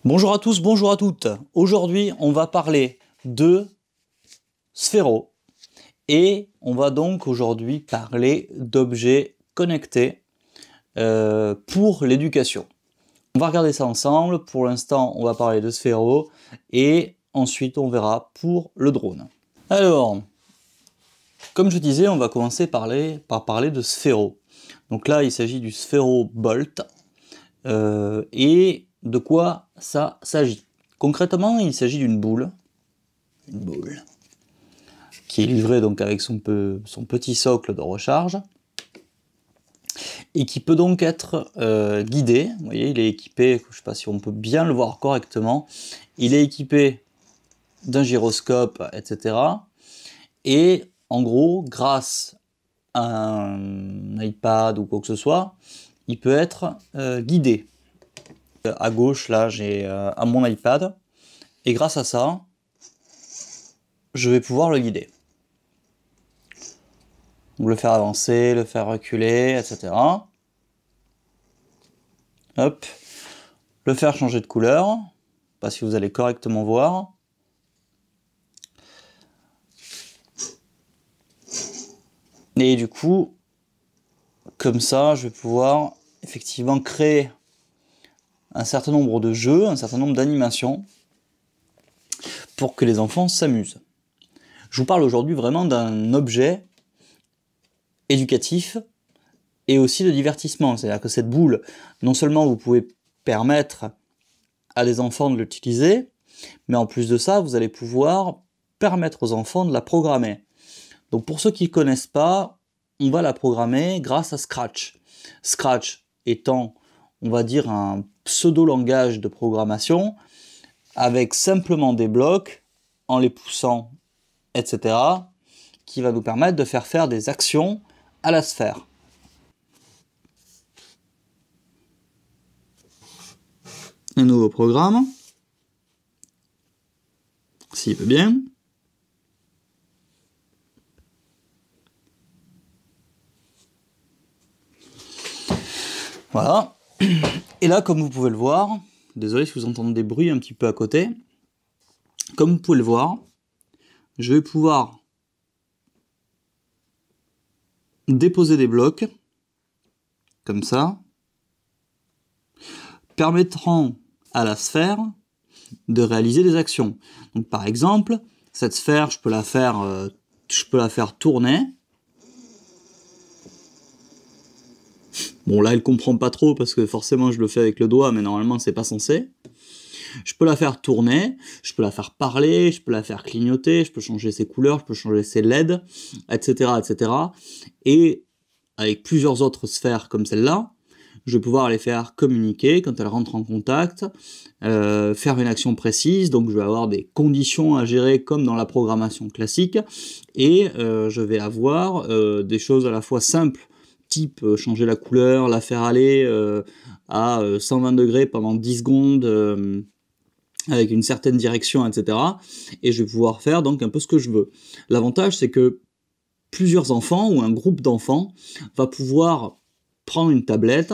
Bonjour à tous, bonjour à toutes. Aujourd'hui, on va parler de Sphero et on va donc aujourd'hui parler d'objets connectés pour l'éducation. On va regarder ça ensemble. Pour l'instant, on va parler de Sphero et ensuite on verra pour le drone. Alors, comme je disais, on va commencer par parler de Sphero. Donc là, il s'agit du Sphero Bolt et de quoi ça s'agit? Concrètement, il s'agit d'une boule, qui est livrée donc avec son petit socle de recharge, et qui peut donc être guidée. Vous voyez, il est équipé, je ne sais pas si on peut bien le voir correctement, il est équipé d'un gyroscope, etc. Et en gros, grâce à un iPad ou quoi que ce soit, il peut être guidé. À gauche, là, j'ai à mon iPad, et grâce à ça, je vais pouvoir le guider. Donc, le faire avancer, le faire reculer, etc. Hop. Le faire changer de couleur, pas si vous allez correctement voir. Et du coup, comme ça, je vais pouvoir effectivement créer un certain nombre de jeux, un certain nombre d'animations pour que les enfants s'amusent. Je vous parle aujourd'hui vraiment d'un objet éducatif et aussi de divertissement. C'est-à-dire que cette boule, non seulement vous pouvez permettre à des enfants de l'utiliser, mais en plus de ça, vous allez pouvoir permettre aux enfants de la programmer. Donc pour ceux qui ne connaissent pas, on va la programmer grâce à Scratch. Scratch étant, on va dire, un pseudo-langage de programmation avec simplement des blocs, en les poussant, etc., qui va nous permettre de faire des actions à la sphère. Un nouveau programme, s'il veut bien. Voilà. Et là, comme vous pouvez le voir, désolé si vous entendez des bruits un petit peu à côté, comme vous pouvez le voir, je vais pouvoir déposer des blocs, comme ça, permettront à la sphère de réaliser des actions. Donc par exemple, cette sphère, je peux la faire tourner. Bon là, elle comprend pas trop parce que forcément je le fais avec le doigt, mais normalement c'est pas censé. Je peux la faire tourner, je peux la faire parler, je peux la faire clignoter, je peux changer ses couleurs, je peux changer ses LED, etc., etc. Et avec plusieurs autres sphères comme celle-là, je vais pouvoir les faire communiquer quand elles rentrent en contact, faire une action précise, donc je vais avoir des conditions à gérer comme dans la programmation classique, et je vais avoir des choses à la fois simples, type changer la couleur, la faire aller à 120 degrés pendant 10 secondes, avec une certaine direction, etc. Et je vais pouvoir faire donc un peu ce que je veux. L'avantage, c'est que plusieurs enfants ou un groupe d'enfants va pouvoir prendre une tablette,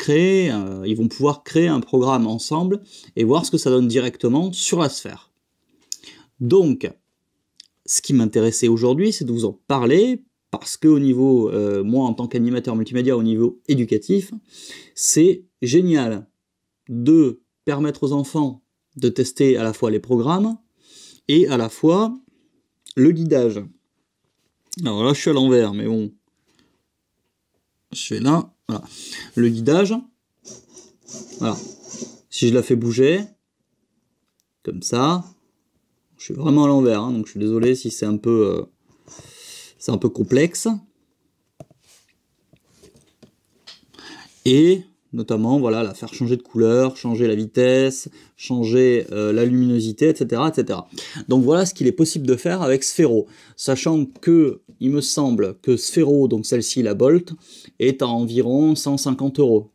ils vont pouvoir créer un programme ensemble et voir ce que ça donne directement sur la sphère. Donc, ce qui m'intéressait aujourd'hui, c'est de vous en parler parce que au niveau, moi en tant qu'animateur multimédia au niveau éducatif, c'est génial de permettre aux enfants de tester à la fois les programmes et à la fois le guidage. Alors là, je suis à l'envers, mais bon. Je fais là, voilà. Le guidage, voilà. Si je la fais bouger, comme ça, je suis vraiment à l'envers, hein, donc je suis désolé si c'est un peu complexe. Et notamment, voilà, la faire changer de couleur, changer la vitesse, changer la luminosité, etc., etc. Donc voilà ce qu'il est possible de faire avec Sphero, sachant que, il me semble que Sphero, donc celle-ci, la Bolt, est à environ 150 €.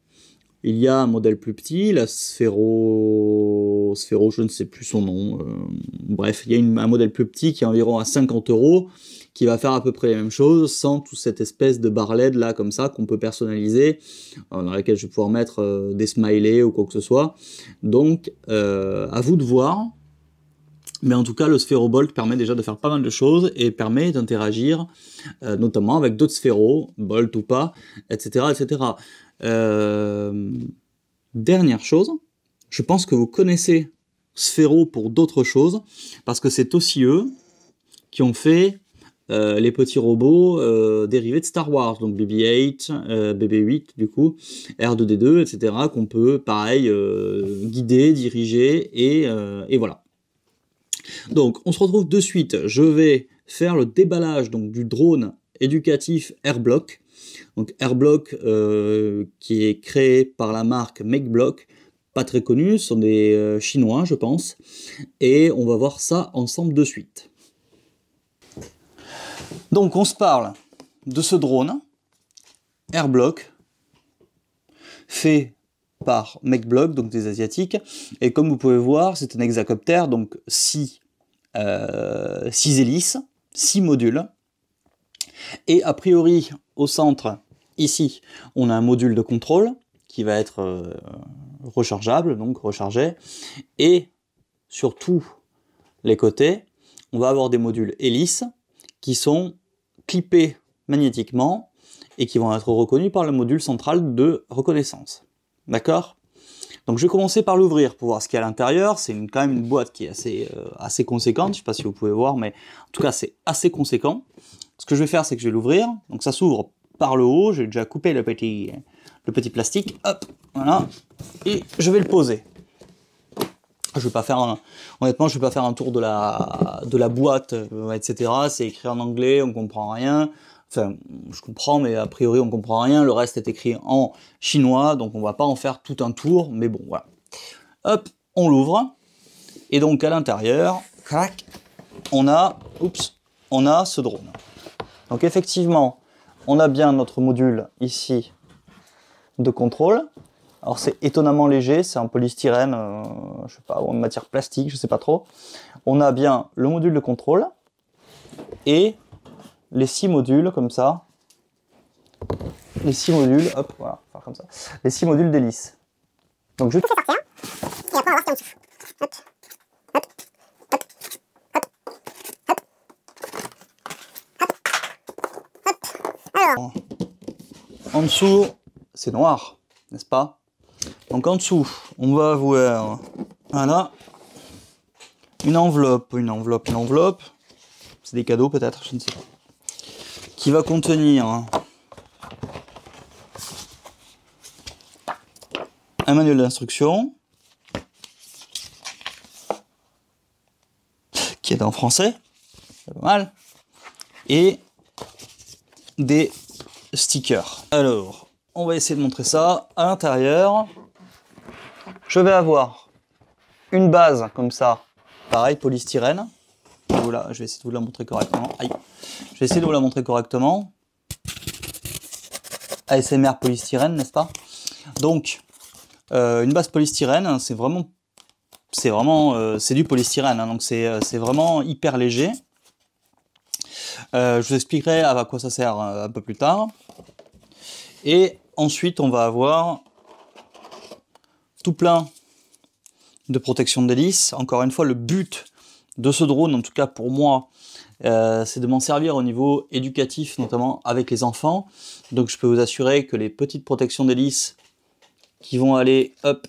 Il y a un modèle plus petit, la Sphero, je ne sais plus son nom. Bref, il y a un modèle plus petit qui est environ à 50 €, qui va faire à peu près les mêmes choses, sans toute cette espèce de barre LED là, comme ça, qu'on peut personnaliser, dans laquelle je vais pouvoir mettre des smileys ou quoi que ce soit. Donc, à vous de voir. Mais en tout cas, le Sphérobolt permet déjà de faire pas mal de choses et permet d'interagir, notamment avec d'autres sphéros, Bolt ou pas, etc. etc. Dernière chose, je pense que vous connaissez Sphero pour d'autres choses, parce que c'est aussi eux qui ont fait les petits robots dérivés de Star Wars, donc BB-8, BB-8 du coup, R2-D2, etc., qu'on peut, pareil, guider, diriger, et voilà. Donc, on se retrouve de suite. Je vais faire le déballage donc, du drone éducatif Airblock. Donc, Airblock qui est créé par la marque MakeBlock, pas très connu, ce sont des Chinois, je pense. Et on va voir ça ensemble de suite. Donc, on se parle de ce drone Airblock fait par MakeBlock, donc des Asiatiques, et comme vous pouvez voir, c'est un hexacoptère, donc 6 hélices, 6 modules, et a priori, au centre, ici, on a un module de contrôle, qui va être rechargeable, donc rechargé, et sur tous les côtés, on va avoir des modules hélices, qui sont clippés magnétiquement, et qui vont être reconnus par le module central de reconnaissance. D'accord ? Donc je vais commencer par l'ouvrir pour voir ce qu'il y a à l'intérieur. C'est quand même une boîte qui est assez conséquente, je ne sais pas si vous pouvez voir, mais en tout cas c'est assez conséquent. Ce que je vais faire, c'est que je vais l'ouvrir. Donc ça s'ouvre par le haut, j'ai déjà coupé le petit plastique, hop, voilà, et je vais le poser. Je vais pas faire honnêtement, je vais pas faire un tour de la boîte, etc. C'est écrit en anglais, on comprend rien. Enfin, je comprends, mais a priori, on comprend rien. Le reste est écrit en chinois, donc on va pas en faire tout un tour, mais bon, voilà. Hop, on l'ouvre. Et donc, à l'intérieur, crac, on a ce drone. Donc, effectivement, on a bien notre module ici de contrôle. Alors, c'est étonnamment léger, c'est en polystyrène, je sais pas, ou en matière plastique, je sais pas trop. On a bien le module de contrôle et les 6 modules comme ça, les 6 modules, hop, voilà, faire comme ça, les 6 modules d'hélice. Donc je vais tout faire sortir, et après on va voir ce qu'il y a en dessous. Hop, hop, hop, hop, hop, hop, hop. Alors, en dessous, c'est noir, n'est-ce pas? Donc en dessous, on va avoir, voilà, une enveloppe, c'est des cadeaux peut-être, je ne sais pas, qui va contenir un manuel d'instruction qui est en français, c'est pas mal, et des stickers. Alors, on va essayer de montrer ça. À l'intérieur, je vais avoir une base comme ça, pareil, polystyrène. Voilà, je vais essayer de vous la montrer correctement. Aïe. Je vais essayer de vous la montrer correctement. ASMR polystyrène, n'est-ce pas? Donc, une base polystyrène, c'est du polystyrène, hein, donc c'est vraiment hyper léger. Je vous expliquerai à quoi ça sert un peu plus tard. Et ensuite, on va avoir tout plein de protection d'hélice. Encore une fois, le but de ce drone, en tout cas pour moi, c'est de m'en servir au niveau éducatif, notamment avec les enfants. Donc je peux vous assurer que les petites protections d'hélice qui vont aller, hop,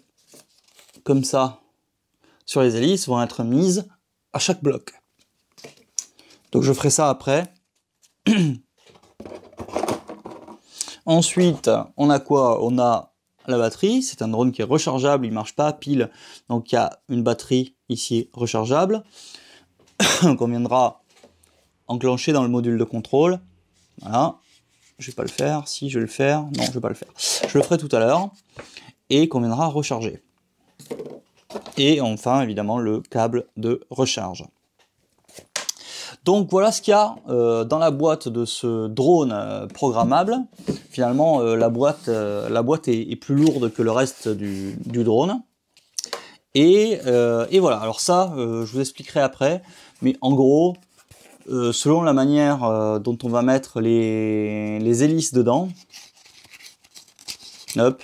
comme ça, sur les hélices, vont être mises à chaque bloc. Donc je ferai ça après. Ensuite, on a quoi? On a la batterie, c'est un drone qui est rechargeable, il ne marche pas à pile, donc il y a une batterie ici rechargeable, qu'on viendra enclencher dans le module de contrôle. Voilà, je vais pas le faire, si je vais le faire, non je vais pas le faire. Je le ferai tout à l'heure, et qu'on viendra recharger. Et enfin, évidemment, le câble de recharge. Donc voilà ce qu'il y a dans la boîte de ce drone programmable. Finalement, la boîte est plus lourde que le reste du drone. Et voilà, alors ça, je vous expliquerai après. Mais en gros, selon la manière dont on va mettre les hélices dedans, hop,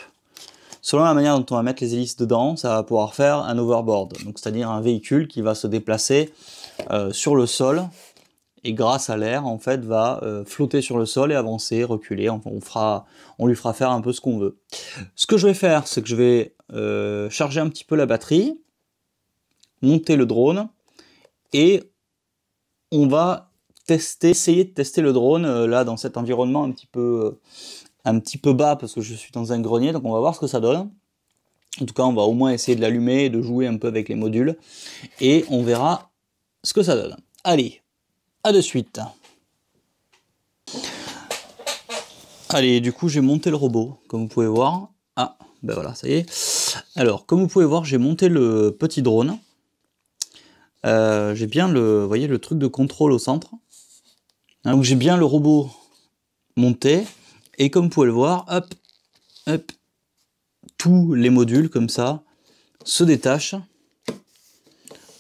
selon la manière dont on va mettre les hélices dedans, ça va pouvoir faire un overboard. Donc c'est-à-dire un véhicule qui va se déplacer sur le sol et grâce à l'air, en fait, va flotter sur le sol et avancer, reculer. Enfin, on lui fera faire un peu ce qu'on veut. Ce que je vais faire, c'est que je vais charger un petit peu la batterie, monter le drone, et on va essayer de tester le drone là dans cet environnement un petit peu bas parce que je suis dans un grenier, donc on va voir ce que ça donne. En tout cas, on va au moins essayer de l'allumer et de jouer un peu avec les modules, et on verra ce que ça donne. Allez, à de suite. Allez, du coup, j'ai monté le robot, comme vous pouvez voir. Ah, ben voilà, ça y est. Alors, comme vous pouvez voir, j'ai monté le petit drone. J'ai bien vous voyez, le truc de contrôle au centre. Donc j'ai bien le robot monté. Et comme vous pouvez le voir, hop, hop, tous les modules comme ça se détachent.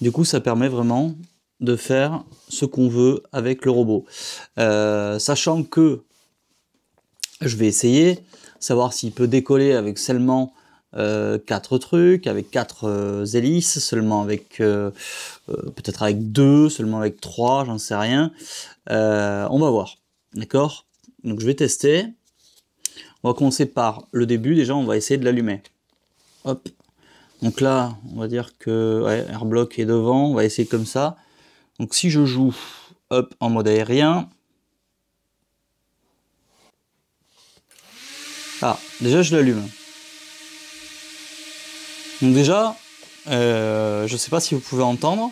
Du coup, ça permet vraiment de faire ce qu'on veut avec le robot. Sachant que je vais essayer, savoir s'il peut décoller avec seulement 4 trucs, avec 4 hélices, seulement avec peut-être avec 2, seulement avec 3, j'en sais rien. On va voir, d'accord? Donc je vais tester. On va commencer par le début, déjà on va essayer de l'allumer. Hop. Donc là, on va dire que ouais, Airblock est devant, on va essayer comme ça. Donc si je joue hop, en mode aérien, ah, déjà je l'allume. Donc déjà, je sais pas si vous pouvez entendre.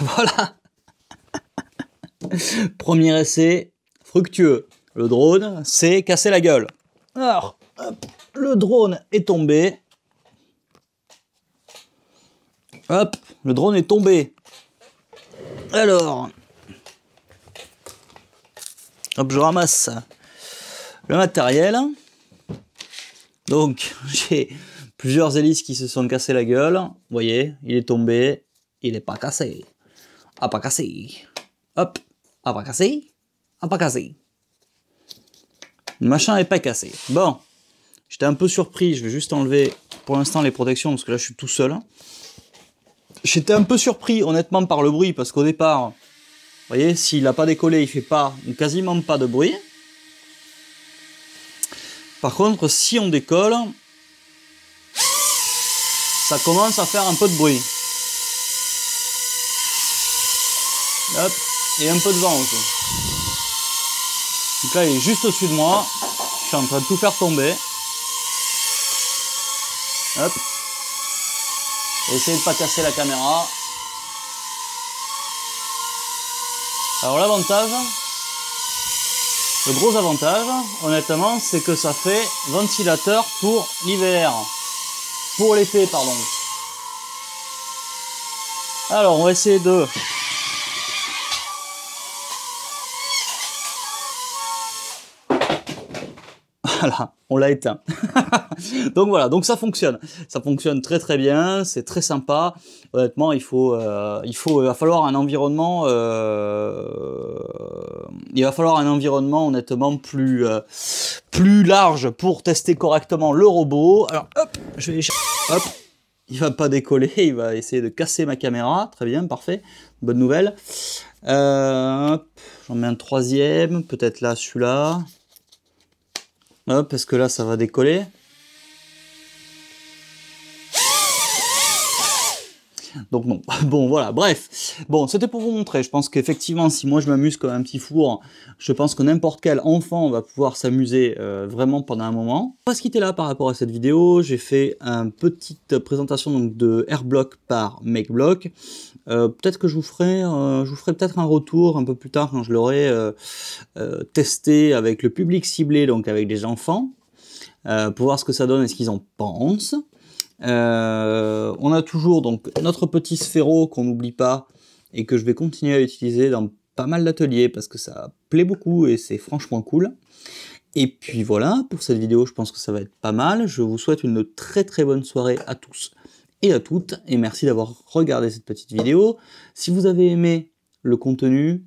Voilà. Premier essai fructueux. Le drone s'est cassé la gueule. Alors, hop, le drone est tombé. Hop, le drone est tombé. Alors, hop, je ramasse le matériel. Donc, j'ai plusieurs hélices qui se sont cassées la gueule. Vous voyez, il est tombé, il n'est pas cassé. Ah, pas cassé. Hop, ah, pas cassé. Ah, pas cassé. Le machin n'est pas cassé. Bon, j'étais un peu surpris. Je vais juste enlever pour l'instant les protections parce que là, je suis tout seul. J'étais un peu surpris, honnêtement, par le bruit parce qu'au départ, vous voyez, s'il n'a pas décollé, il fait pas ou quasiment pas de bruit. Par contre, si on décolle, ça commence à faire un peu de bruit. Hop, et un peu de vent aussi. Donc là, il est juste au-dessus de moi. Je suis en train de tout faire tomber. Hop. Essayez de ne pas casser la caméra. Alors l'avantage, le gros avantage, honnêtement, c'est que ça fait ventilateur pour l'hiver. Pour l'été, pardon. Alors, on va essayer de... Voilà, on l'a éteint. Donc voilà, donc ça fonctionne très très bien, c'est très sympa. Honnêtement, il va falloir un environnement, honnêtement plus large pour tester correctement le robot. Alors hop, hop, il va pas décoller, il va essayer de casser ma caméra, très bien, parfait, bonne nouvelle. Hop, j'en mets un troisième, peut-être là celui-là. Hop, parce que là ça va décoller. Donc non. Bon, voilà, bref. Bon, c'était pour vous montrer. Je pense qu'effectivement, si moi je m'amuse comme un petit four, je pense que n'importe quel enfant va pouvoir s'amuser vraiment pendant un moment. On va se quitter là par rapport à cette vidéo. J'ai fait une petite présentation donc, de Airblock par MakeBlock. Peut-être que je vous ferai peut-être un retour un peu plus tard quand je l'aurai testé avec le public ciblé, donc avec des enfants, pour voir ce que ça donne et ce qu'ils en pensent. On a toujours donc notre petit sphéro qu'on n'oublie pas et que je vais continuer à utiliser dans pas mal d'ateliers parce que ça plaît beaucoup et c'est franchement cool. Et puis voilà, pour cette vidéo, je pense que ça va être pas mal. Je vous souhaite une très très bonne soirée à tous et à toutes, et merci d'avoir regardé cette petite vidéo. Si vous avez aimé le contenu,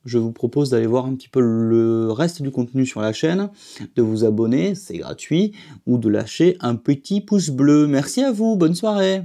je vous propose d'aller voir un petit peu le reste du contenu sur la chaîne, de vous abonner, c'est gratuit, ou de lâcher un petit pouce bleu. Merci à vous, bonne soirée!